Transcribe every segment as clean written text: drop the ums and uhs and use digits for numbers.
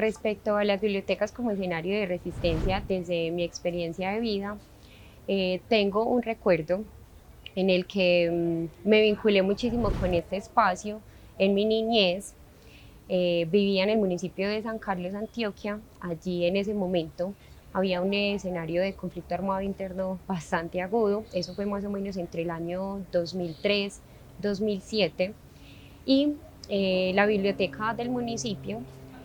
Respecto a las bibliotecas como escenario de resistencia, desde mi experiencia de vida, tengo un recuerdo en el que me vinculé muchísimo con este espacio en mi niñez. Vivía en el municipio de San Carlos, Antioquia. Allí en ese momento había un escenario de conflicto armado interno bastante agudo. Eso fue más o menos entre el año 2003-2007. Y la biblioteca del municipio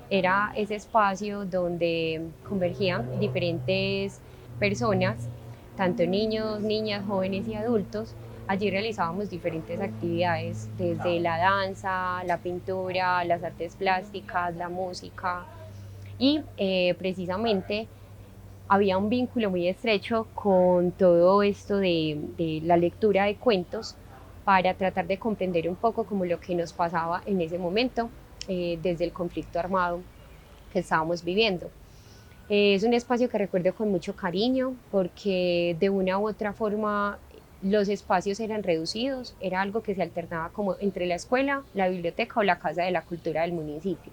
era ese espacio donde convergían diferentes personas, tanto niños, niñas, jóvenes y adultos. Allí realizábamos diferentes actividades, desde la danza, la pintura, las artes plásticas, la música, y precisamente había un vínculo muy estrecho con todo esto de la lectura de cuentos para tratar de comprender un poco como lo que nos pasaba en ese momento, desde el conflicto armado que estábamos viviendo. Es un espacio que recuerdo con mucho cariño porque de una u otra forma los espacios eran reducidos, era algo que se alternaba como entre la escuela, la biblioteca o la casa de la cultura del municipio.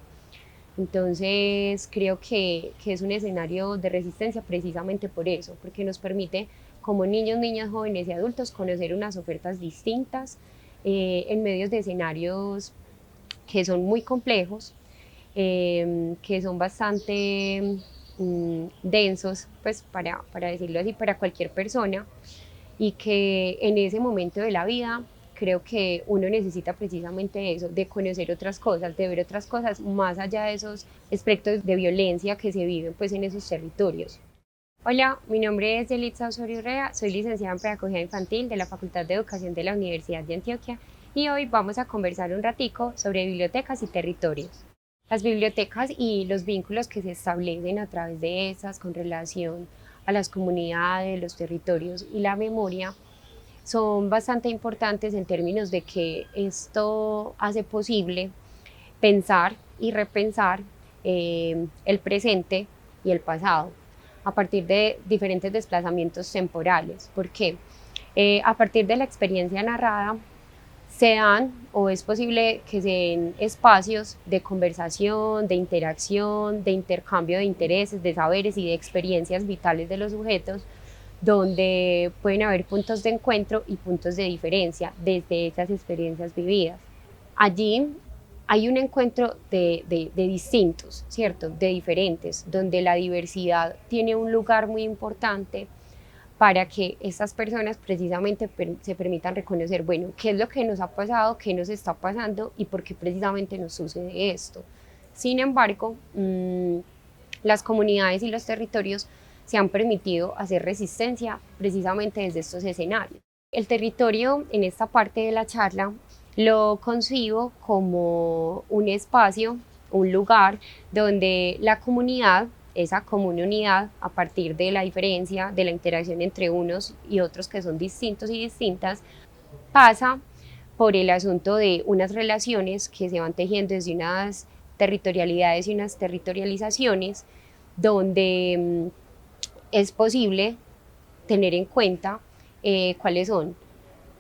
Entonces creo que es un escenario de resistencia precisamente por eso, porque nos permite como niños, niñas, jóvenes y adultos conocer unas ofertas distintas en medios de escenarios que son muy complejos, que son bastante densos, pues para decirlo así, para cualquier persona, y que en ese momento de la vida creo que uno necesita precisamente eso, de conocer otras cosas, de ver otras cosas más allá de esos aspectos de violencia que se viven pues en esos territorios. Hola, mi nombre es Yelitza Osorio Urrea, soy licenciada en Pedagogía Infantil de la Facultad de Educación de la Universidad de Antioquia y hoy vamos a conversar un ratico sobre bibliotecas y territorios. Las bibliotecas y los vínculos que se establecen a través de esas con relación a las comunidades, los territorios y la memoria son bastante importantes en términos de que esto hace posible pensar y repensar el presente y el pasado a partir de diferentes desplazamientos temporales. ¿Por qué? A partir de la experiencia narrada se dan o es posible que se den espacios de conversación, de interacción, de intercambio de intereses, de saberes y de experiencias vitales de los sujetos, donde pueden haber puntos de encuentro y puntos de diferencia desde esas experiencias vividas. Allí hay un encuentro de distintos, ¿cierto? De diferentes, donde la diversidad tiene un lugar muy importante para que estas personas precisamente se permitan reconocer, bueno, qué es lo que nos ha pasado, qué nos está pasando y por qué precisamente nos sucede esto. Sin embargo, las comunidades y los territorios se han permitido hacer resistencia precisamente desde estos escenarios. El territorio en esta parte de la charla lo concibo como un espacio, un lugar donde la comunidad, esa común unidad, a partir de la diferencia, de la interacción entre unos y otros que son distintos y distintas, pasa por el asunto de unas relaciones que se van tejiendo desde unas territorialidades y unas territorializaciones, donde es posible tener en cuenta cuáles son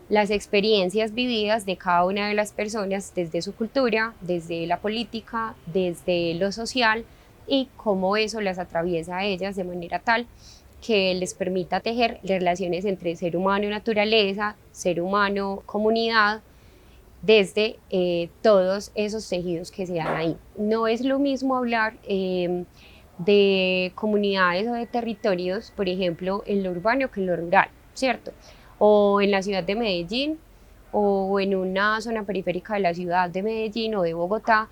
las experiencias vividas de cada una de las personas desde su cultura, desde la política, desde lo social y cómo eso las atraviesa a ellas de manera tal que les permita tejer relaciones entre ser humano y naturaleza, ser humano, comunidad, desde todos esos tejidos que se dan ahí. No es lo mismo hablar de comunidades o de territorios, por ejemplo, en lo urbano que en lo rural, ¿cierto? O en la ciudad de Medellín, o en una zona periférica de la ciudad de Medellín o de Bogotá,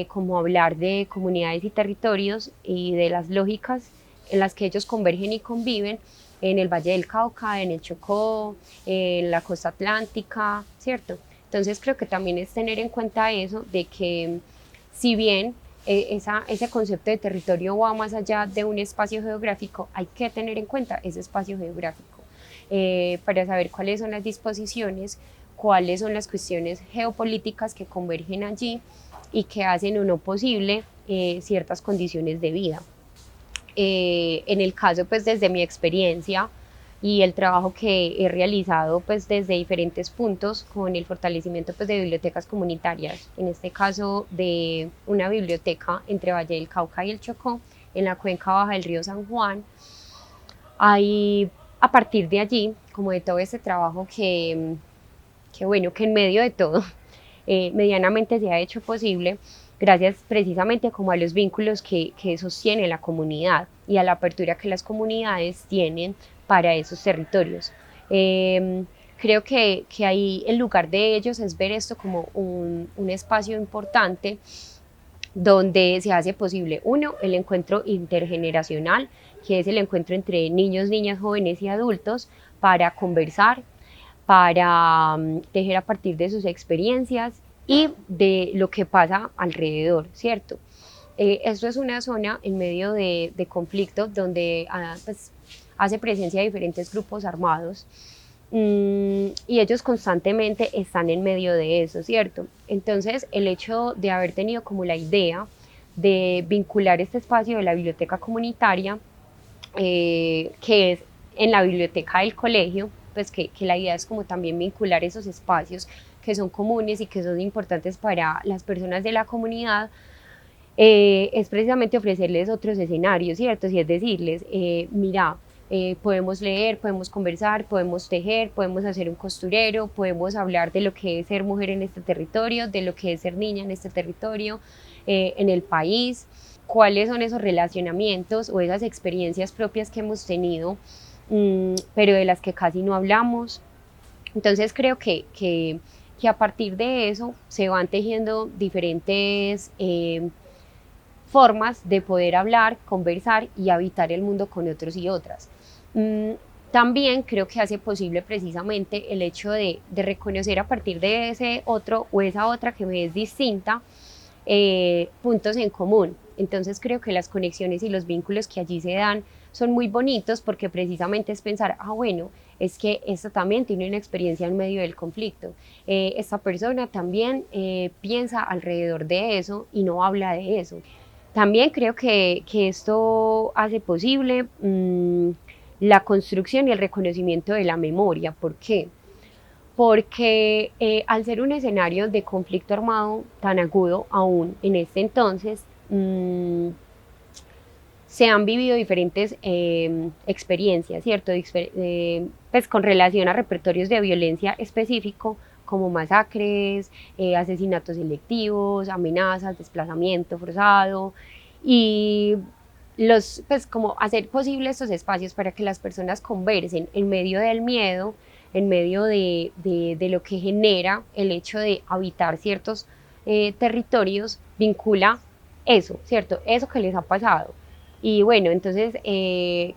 como hablar de comunidades y territorios y de las lógicas en las que ellos convergen y conviven en el Valle del Cauca, en el Chocó, en la costa atlántica, ¿cierto? Entonces creo que también es tener en cuenta eso, de que si bien ese concepto de territorio va más allá de un espacio geográfico, hay que tener en cuenta ese espacio geográfico para saber cuáles son las disposiciones, cuáles son las cuestiones geopolíticas que convergen allí y que hacen o no posible ciertas condiciones de vida. En el caso, pues desde mi experiencia, y el trabajo que he realizado pues desde diferentes puntos con el fortalecimiento pues de bibliotecas comunitarias, en este caso de una biblioteca entre Valle del Cauca y el Chocó, en la cuenca baja del río San Juan. Ahí, a partir de allí, como de todo este trabajo que bueno, que en medio de todo medianamente se ha hecho posible, gracias precisamente como a los vínculos que sostiene la comunidad y a la apertura que las comunidades tienen para esos territorios. Creo que ahí el lugar de ellos es ver esto como un espacio importante donde se hace posible, uno, el encuentro intergeneracional, que es el encuentro entre niños, niñas, jóvenes y adultos para conversar, para tejer a partir de sus experiencias y de lo que pasa alrededor, ¿cierto? Esto es una zona en medio de conflicto donde pues, hace presencia de diferentes grupos armados y ellos constantemente están en medio de eso, ¿cierto? Entonces, el hecho de haber tenido como la idea de vincular este espacio de la biblioteca comunitaria, que es en la biblioteca del colegio, pues que la idea es como también vincular esos espacios que son comunes y que son importantes para las personas de la comunidad, es precisamente ofrecerles otros escenarios, ¿cierto? Y es decirles, mira, podemos leer, podemos conversar, podemos tejer, podemos hacer un costurero, podemos hablar de lo que es ser mujer en este territorio, de lo que es ser niña en este territorio, en el país, cuáles son esos relacionamientos o esas experiencias propias que hemos tenido, pero de las que casi no hablamos. Entonces creo que a partir de eso se van tejiendo diferentes formas de poder hablar, conversar y habitar el mundo con otros y otras. También creo que hace posible precisamente el hecho de reconocer a partir de ese otro o esa otra que me es distinta, puntos en común. Entonces creo que las conexiones y los vínculos que allí se dan son muy bonitos porque precisamente es pensar, bueno, es que esta también tiene una experiencia en medio del conflicto. Esta persona también piensa alrededor de eso y no habla de eso. También creo que esto hace posible la construcción y el reconocimiento de la memoria. ¿Por qué? Porque al ser un escenario de conflicto armado tan agudo aún en este entonces, se han vivido diferentes experiencias, ¿cierto? Pues con relación a repertorios de violencia específico, como masacres, asesinatos selectivos, amenazas, desplazamiento forzado, y pues como hacer posible estos espacios para que las personas conversen en medio del miedo, en medio de lo que genera el hecho de habitar ciertos territorios, vincula eso, ¿cierto? Eso que les ha pasado. Y bueno, entonces,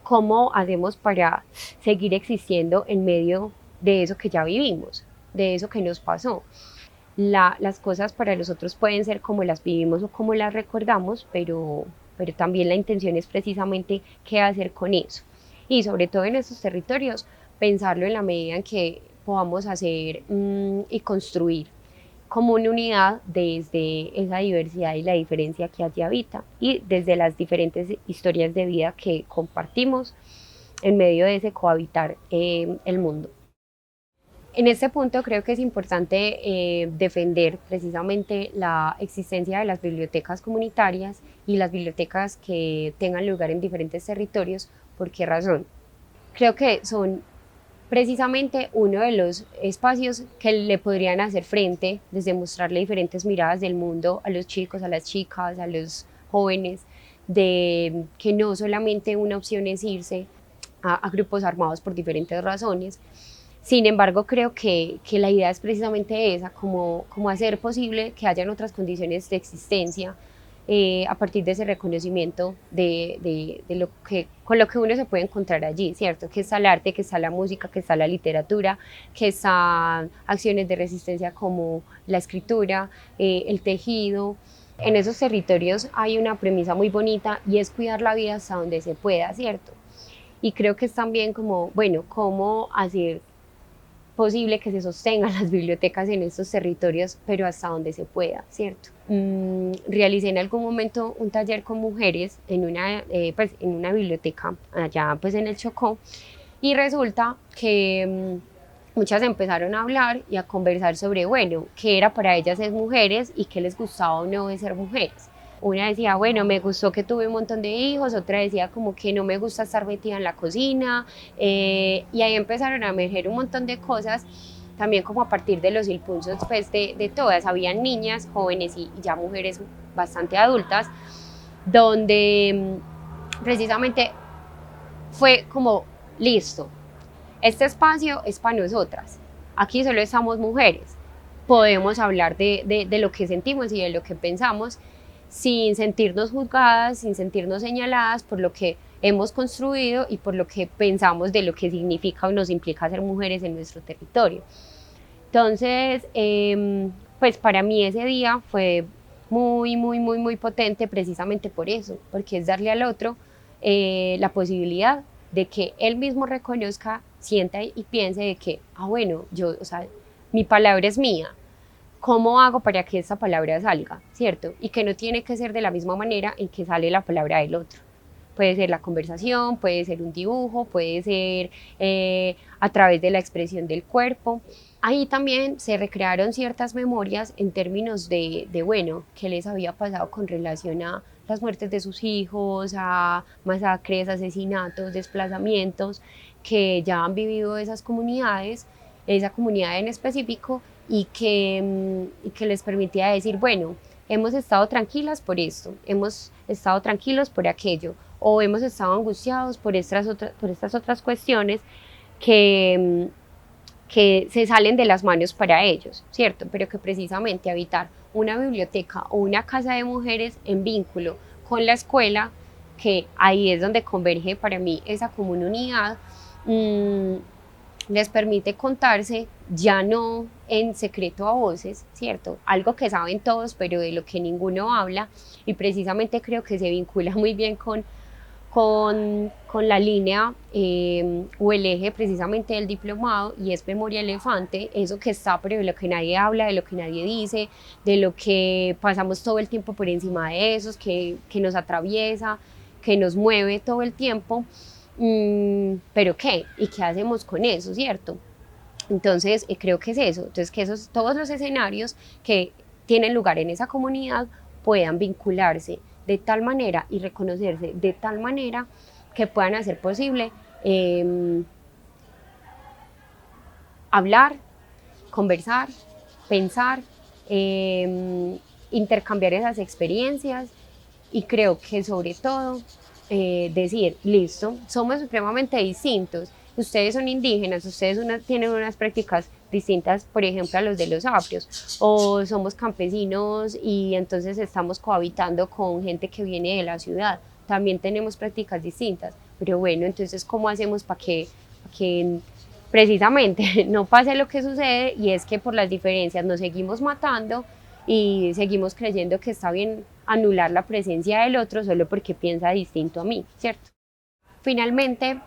¿cómo hacemos para seguir existiendo en medio de eso que ya vivimos, de eso que nos pasó? Las cosas para nosotros pueden ser como las vivimos o como las recordamos, pero también la intención es precisamente qué hacer con eso. Y sobre todo en estos territorios, pensarlo en la medida en que podamos hacer y construir como una unidad desde esa diversidad y la diferencia que allí habita y desde las diferentes historias de vida que compartimos en medio de ese cohabitar el mundo. En este punto creo que es importante defender precisamente la existencia de las bibliotecas comunitarias y las bibliotecas que tengan lugar en diferentes territorios. ¿Por qué razón? Creo que son precisamente uno de los espacios que le podrían hacer frente desde mostrarle diferentes miradas del mundo a los chicos, a las chicas, a los jóvenes, de que no solamente una opción es irse a grupos armados por diferentes razones. Sin embargo, creo que la idea es precisamente esa, como hacer posible que hayan otras condiciones de existencia a partir de ese reconocimiento de lo con lo que uno se puede encontrar allí, ¿cierto? Que está el arte, que está la música, que está la literatura, que están acciones de resistencia como la escritura, el tejido. En esos territorios hay una premisa muy bonita y es cuidar la vida hasta donde se pueda, ¿cierto? Y creo que es también como, bueno, cómo hacer posible que se sostengan las bibliotecas en estos territorios, pero hasta donde se pueda, ¿cierto? Realicé en algún momento un taller con mujeres en una biblioteca allá pues en el Chocó, Y resulta que muchas empezaron a hablar y a conversar sobre, bueno, qué era para ellas ser mujeres y qué les gustaba o no de ser mujeres. Una decía, bueno, me gustó que tuve un montón de hijos, otra decía como que no me gusta estar metida en la cocina, y ahí empezaron a emerger un montón de cosas, también como a partir de los impulsos pues, de todas, habían niñas, jóvenes y ya mujeres bastante adultas, donde precisamente fue como, listo, este espacio es para nosotras, aquí solo estamos mujeres, podemos hablar de lo que sentimos y de lo que pensamos sin sentirnos juzgadas, sin sentirnos señaladas por lo que hemos construido y por lo que pensamos de lo que significa o nos implica ser mujeres en nuestro territorio. Entonces, pues para mí ese día fue muy potente precisamente por eso, porque es darle al otro la posibilidad de que él mismo reconozca, sienta y piense de que, bueno, yo, o sea, mi palabra es mía, ¿cómo hago para que esta palabra salga? ¿Cierto? Y que no tiene que ser de la misma manera en que sale la palabra del otro. Puede ser la conversación, puede ser un dibujo, puede ser a través de la expresión del cuerpo. Ahí también se recrearon ciertas memorias en términos de bueno, qué les había pasado con relación a las muertes de sus hijos, a masacres, asesinatos, desplazamientos que ya han vivido esas comunidades, esa comunidad en específico, y que les permitía decir, bueno, hemos estado tranquilas por esto, hemos estado tranquilos por aquello, o hemos estado angustiados por estas otras cuestiones que, que se salen de las manos para ellos, ¿cierto? Pero que precisamente habitar una biblioteca o una casa de mujeres en vínculo con la escuela, que ahí es donde converge para mí esa común unidad, les permite contarse ya no en secreto a voces, ¿cierto? Algo que saben todos, pero de lo que ninguno habla, y precisamente creo que se vincula muy bien con la línea o el eje precisamente del diplomado, y es memoria elefante, eso que está, pero de lo que nadie habla, de lo que nadie dice, de lo que pasamos todo el tiempo por encima de esos, que nos atraviesa, que nos mueve todo el tiempo. ¿Pero qué? ¿Y qué hacemos con eso, cierto? Entonces, creo que es eso. Entonces, que todos los escenarios que tienen lugar en esa comunidad puedan vincularse de tal manera y reconocerse de tal manera que puedan hacer posible hablar, conversar, pensar, intercambiar esas experiencias, y creo que sobre todo decir, listo, somos supremamente distintos, ustedes son indígenas, ustedes tienen unas prácticas distintas, por ejemplo, a los de los aprios, o somos campesinos y entonces estamos cohabitando con gente que viene de la ciudad, también tenemos prácticas distintas, pero bueno, entonces, ¿cómo hacemos para que precisamente no pase lo que sucede, y es que por las diferencias nos seguimos matando y seguimos creyendo que está bien anular la presencia del otro solo porque piensa distinto a mí, ¿cierto? Finalmente,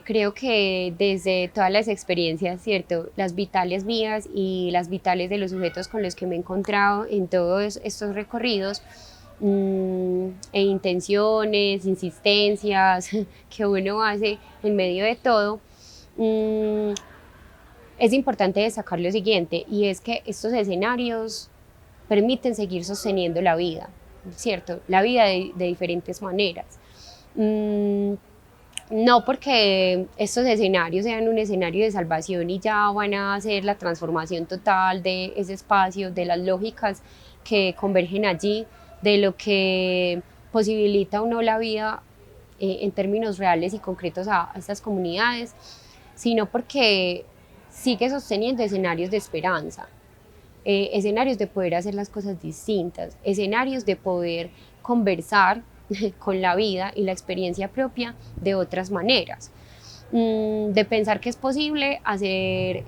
creo que desde todas las experiencias, ¿cierto? Las vitales mías y las vitales de los sujetos con los que me he encontrado en todos estos recorridos, e intenciones, insistencias que uno hace en medio de todo, es importante destacar lo siguiente, y es que estos escenarios permiten seguir sosteniendo la vida, ¿cierto? La vida de diferentes maneras. No porque estos escenarios sean un escenario de salvación y ya van a hacer la transformación total de ese espacio, de las lógicas que convergen allí, de lo que posibilita o no la vida en términos reales y concretos a estas comunidades, sino porque sigue sosteniendo escenarios de esperanza, escenarios de poder hacer las cosas distintas, escenarios de poder conversar con la vida y la experiencia propia de otras maneras, de pensar que es posible hacer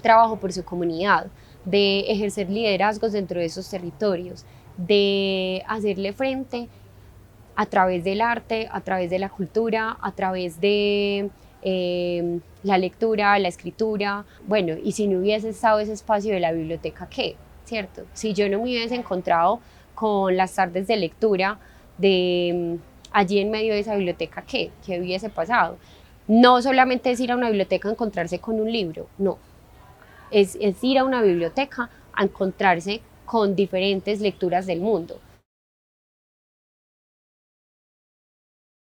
trabajo por su comunidad, de ejercer liderazgos dentro de esos territorios, de hacerle frente a través del arte, a través de la cultura, a través de la lectura, la escritura. Bueno, y si no hubiese estado ese espacio de la biblioteca, ¿qué? ¿Cierto? Si yo no me hubiese encontrado con las tardes de lectura de allí en medio de esa biblioteca, ¿qué? ¿Qué hubiese pasado? No solamente es ir a una biblioteca a encontrarse con un libro, no, es ir a una biblioteca a encontrarse con diferentes lecturas del mundo.